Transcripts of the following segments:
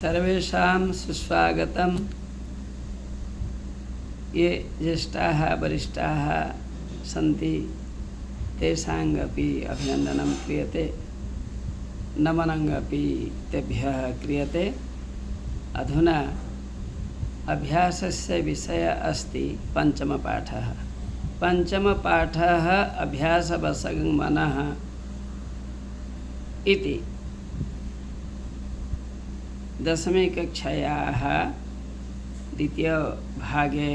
सर्वेषां सुस्वागतम्। ये ज्येष्ठाः वरिष्ठाः सन्ति तेषामपि अभिनन्दनं क्रियते, नमनमपि तेभ्यः क्रियते। अधुना अभ्यासस्य विषयः अस्ति पञ्चमपाठः। पञ्चमपाठः अभ्यासवशगं मनः इति। दशमी कक्षायाः द्वितीयभागे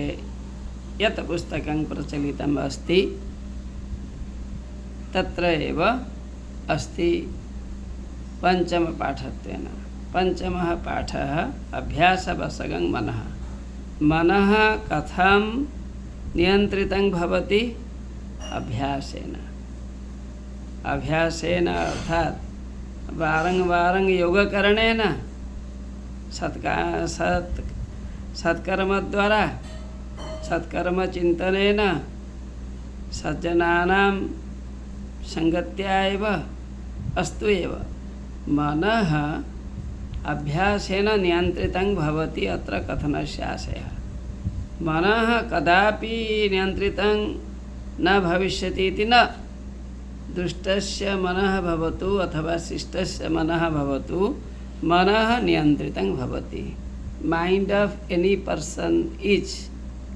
यत् पुस्तकं प्रचलितम् अस्ति तत्र एव अस्ति पञ्चमपाठत्वेन। पञ्चमः पाठः अभ्यासवशगं मनः। मनः कथं नियन्त्रितं भवति? अभ्यासेन। अभ्यासेन अर्थात् वारं योगकरणेन, सत्कर्मद्वारा, सत्कर्मचिन्तनेन, सज्जनानां सङ्गत्या एव अस्तु एव मनः अभ्यासेन नियन्त्रितं भवति। अत्र कथनस्य आशयः मनः कदापि नियन्त्रितं न भविष्यति इति न। दुष्टस्य मनः भवतु अथवा शिष्टस्य मनः भवतु, मनः नियन्त्रितं भवति। Mind of any person is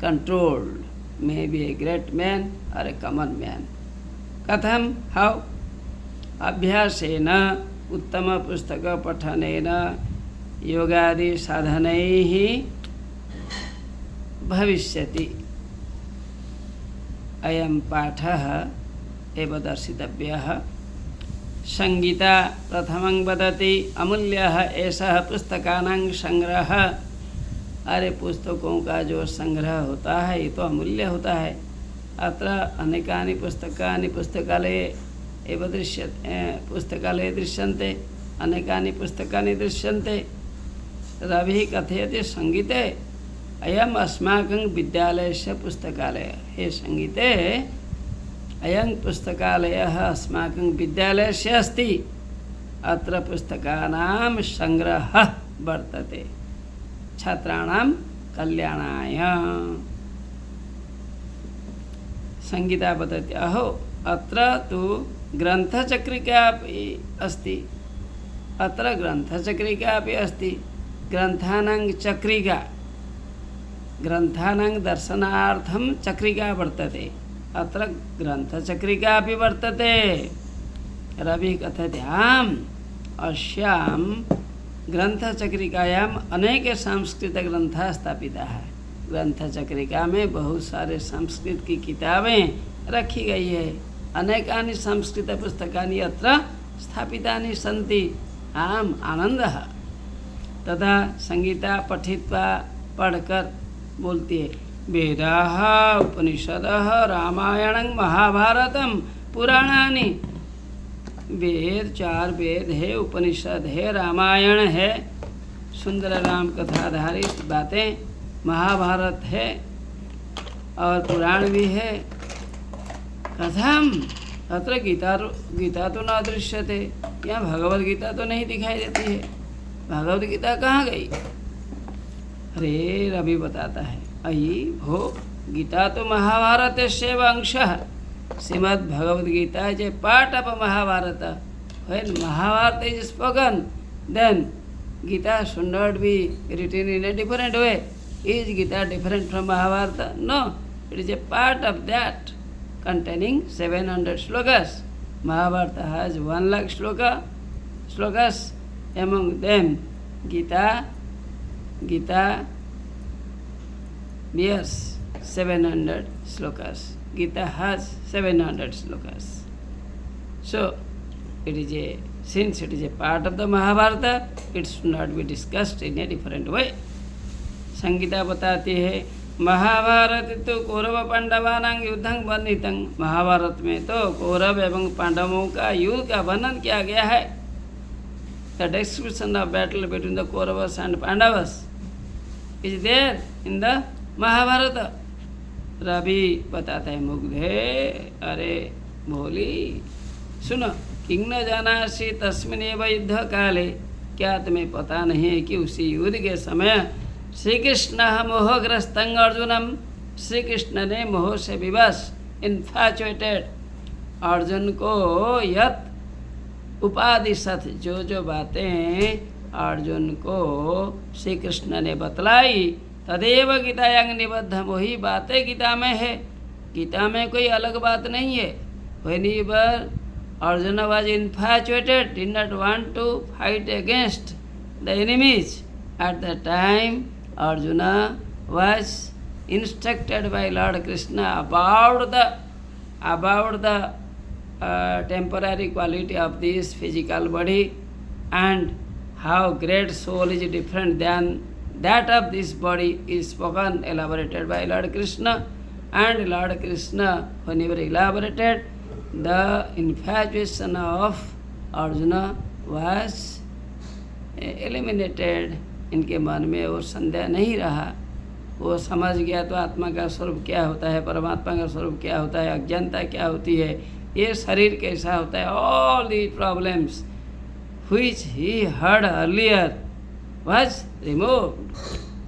controlled, maybe a great man or a common man. कथं? How? अभ्यासेन, उत्तमपुस्तकपठनेन, योगादि साधनैः भविष्यति। अयं पाठः एव दर्शितव्यः। संगीता प्रथमं वदति अमूल्यः एषः पुस्तकानां संग्रह। अरे पुस्तकों का जो संग्रह होता है ये तो अमूल्य होता है। अत्र अनेकानि पुस्तकानि पुस्तकालये एव पुस्तकालये दृश्यन्ते, अनेकानि पुस्तकानि दृश्यन्ते। रविः कथयति संगीते अयम् अस्माकं विद्यालयस्य पुस्तकालयः। हे संगीते, अयं पुस्तकालयः अस्माकं विद्यालयस्य अस्ति। अत्र पुस्तकानां संग्रहः वर्तते छात्राणां कल्याणाय। संगीता वदति अहो अत्र तु ग्रन्थचक्रिका अपि अस्ति। अत्र ग्रन्थचक्रिका अपि अस्ति। ग्रन्थानां चक्रिका, ग्रन्थानां दर्शनार्थं चक्रिका वर्तते। अत्र ग्रन्थचक्रिका अपि वर्तते। रवि कथयति आम्, अस्यां ग्रन्थचक्रिकायाम् अनेके संस्कृतग्रन्थाः स्थापिताः। ग्रन्थचक्रिका में बहुत सारे संस्कृत की किताबें रखी गई है। अनेकानि संस्कृतपुस्तकानि अत्र स्थापितानि सन्ति। आम्, आनन्दः। तदा संगीता पठित्वा पढ़कर बोलती है वेदाः उपनिषदः रामायणं महाभारतं पुराणानि। वेद, 4 वेद है, उपनिषद है, रामायण है, सुंदर राम कथा आधारित बातें, महाभारत है और पुराण भी है। कथम? अत्र गीता तो न दृश्यते। यहाँ भगवद गीता तो नहीं दिखाई देती है। भगवद गीता कहाँ गई? अरे रवि बताता है अयि भो, गीता तो महाभारत सेव अंशः। Shrimad Bhagavad Gita is a part of Mahabharata. When Mahabharata is spoken, then Gita should not be written in a different way. Is Gita different from Mahabharata? No, it is a part of that, containing 700 slokas. Mahabharata has 1 lakh slokas. Among them, Gita bears 700 slokas. Gita has 700 slokas. So, since it is a part of the Mahabharata, it should not be discussed in a different way. Sangeeta बताती है महाभारत तो कौरव पांडवानां युद्धं वर्णितं। महाभारत में तो कौरव एवं पांडवों का युद्ध का वर्णन किया गया है। The description of battle between the Kauravas and Pandavas is there in the Mahabharata. Ravi बताता है मुग्धे, अरे भोली सुनो, किं न जानासि तस्मिन्नेव युद्धकाले क्या तुम्हें पता नहीं है कि उसी युद्ध के समय श्री कृष्ण मोहग्रस्त अर्जुनम, श्री कृष्ण ने मोह से विवश इन्फैचुएटेड अर्जुन को यत उपाधि सत, जो बातें अर्जुन को श्री कृष्ण ने बतलाई, तदेव गीतायांग निबद्धम, वही बातें गीता में है। गीता में कोई अलग बात नहीं है। Whenever Arjuna was infatuated, did not want to fight against the enemies, at that time Arjuna was instructed by Lord Krishna about the temporary quality of this physical body and how great soul is different than that of this body is spoken, elaborated by Lord Krishna. And Lord Krishna, whenever elaborated, the infatuation of Arjuna was eliminated. इनके मन में वो संदेह नहीं रहा, वो समझ गया तो आत्मा का स्वरूप क्या होता है, परमात्मा का स्वरूप क्या होता है, अज्ञानता क्या होती है, ये शरीर कैसा होता है। All the problems which he heard earlier was removed.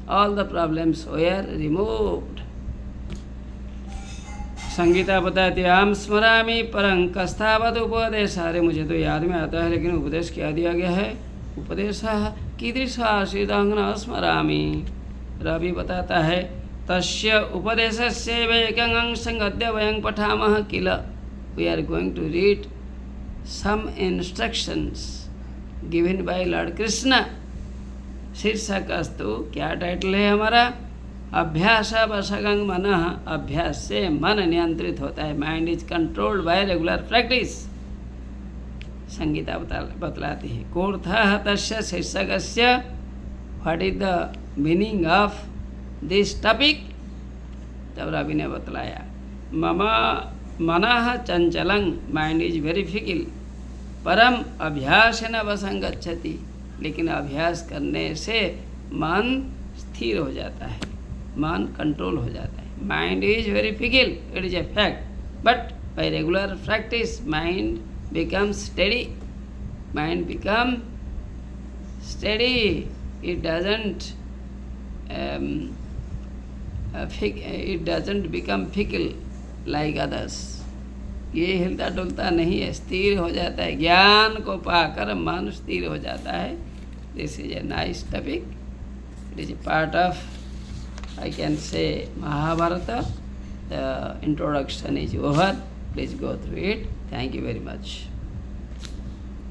All the problems were removed. Sangeeta बताती आम स्मरामी परं कस्तावत उपदेश। अरे मुझे तो याद में आता है, लेकिन उपदेश क्या दिया गया है। उपदेश कीदृशासीदंग स्मरामी। रवि बताता है तस्य उपदेशस्य वैकं संगद्य वयं पठामः किल। We are going to read some instructions given by lord Krishna. शीर्षक अस्तु, क्या टाइटल है हमारा, अभ्यास वशगं मनः। अभ्यास से मन नियंत्रित होता है, mind is controlled by regular practice. Sangeeta बतलाती है कोर्थः तस्य शीर्षकस्य, what is the meaning of this topic. तब रवि ने बतलाया मम मनः चंचलं, माइंड इज वेरी फिकिल, परम अभ्यास न वसंगच्छति, लेकिन अभ्यास करने से मन स्थिर हो जाता है, मन कंट्रोल हो जाता है। Mind is very fickle, it is a fact, but by regular practice mind becomes steady. Mind become steady. It doesn't become fickle like others. ये हिलता डुलता नहीं है, स्थिर हो जाता है। ज्ञान को पाकर मन स्थिर हो जाता है। This is a nice topic. It is A part of, I can say, Mahabharata. The introduction is over. Please go through it. Thank you very much.